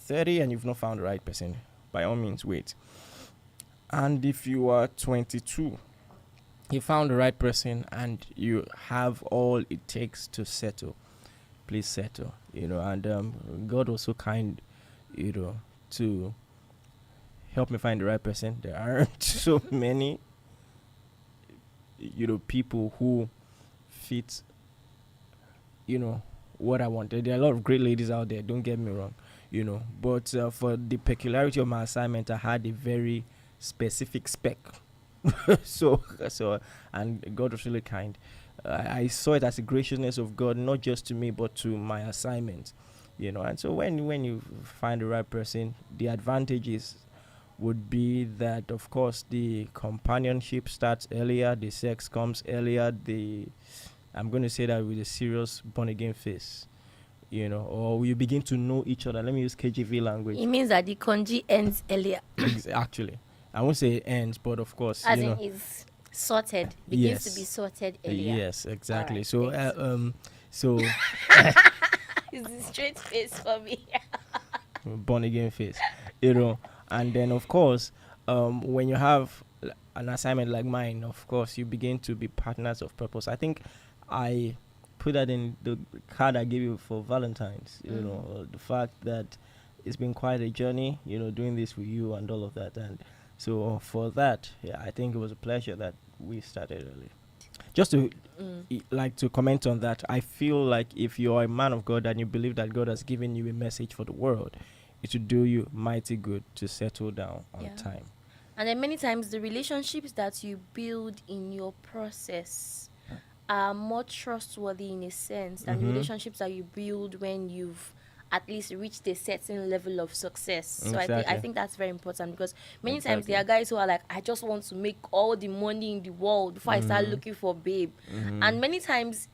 30 and you've not found the right person, by all means, wait. And if you are 22, you found the right person and you have all it takes to settle, please settle. And God was so kind, to help me find the right person. There aren't so many, people who fit, what I wanted. There are a lot of great ladies out there, don't get me wrong, but for the peculiarity of my assignment, I had a very specific spec. so and God was really kind. I saw it as a graciousness of God, not just to me but to my assignment, and so when you find the right person, the advantages would be that, of course, the companionship starts earlier, the sex comes earlier, I'm going to say that with a serious born again face, or you begin to know each other. Let me use KJV language. It means that the conji ends earlier. Actually, I won't say it ends, but of course, as in it's sorted, begins to be sorted earlier. Yes, exactly. Right, so it's a straight face for me. born again face, and then of course, when you have an assignment like mine, of course, you begin to be partners of purpose. I think I put that in the card I gave you for Valentine's. The fact that it's been quite a journey, doing this with you and all of that, and so for that, I think it was a pleasure that we started early. Just to to comment on that, I feel like if you are a man of God and you believe that God has given you a message for the world, it would do you mighty good to settle down on time. And then many times the relationships that you build in your process are more trustworthy in a sense than relationships that you build when you've at least reached a certain level of success. So I think that's very important, because many times there are guys who are like, I just want to make all the money in the world before I start looking for babe. And many times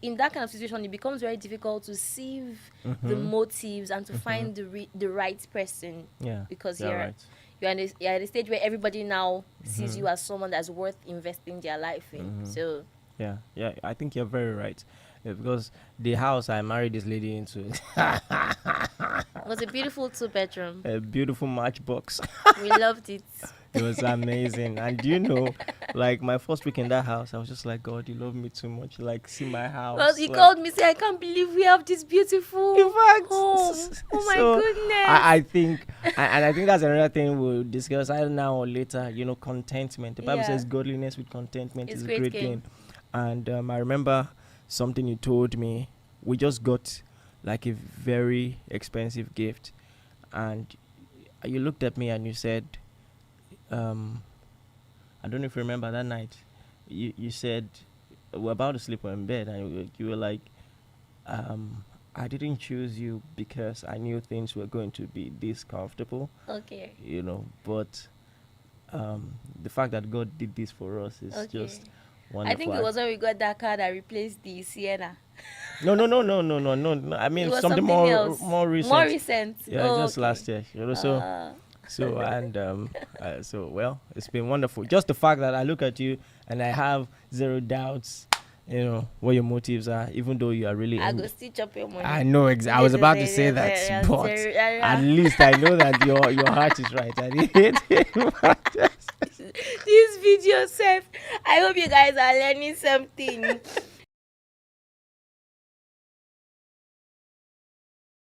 in that kind of situation, it becomes very difficult to sieve the motives and to find the right person. Yeah, because right. you're at a stage where everybody now sees you as someone that's worth investing their life in. So yeah, I think you're very right. Because the house I married this lady into was a beautiful 2-bedroom. A beautiful matchbox. We loved it. It was amazing. And like my first week in that house, I was just like, God, you love me too much. Like, see my house. Well, he called me, say, I can't believe we have this beautiful home. Oh my goodness. I think, and I think that's another thing we'll discuss either now or later. Contentment. The Bible says godliness with contentment is a great gain. And I remember something you told me. We just got like a very expensive gift, and you looked at me and you said, I don't know if you remember that night, you said, we're about to sleep in bed, and you were like, I didn't choose you because I knew things were going to be this comfortable. Okay. But the fact that God did this for us is just wonderful. I think it was when we got that car that replaced the Sienna. No. I mean something more recent. More recent. Yeah, just last year. So well, it's been wonderful. Just the fact that I look at you and I have zero doubts, what your motives are, even though you are really. I go stitch up your money. I know exactly. I was about to say that, but at least I know that your heart is right. This video, Seth, I hope you guys are learning something.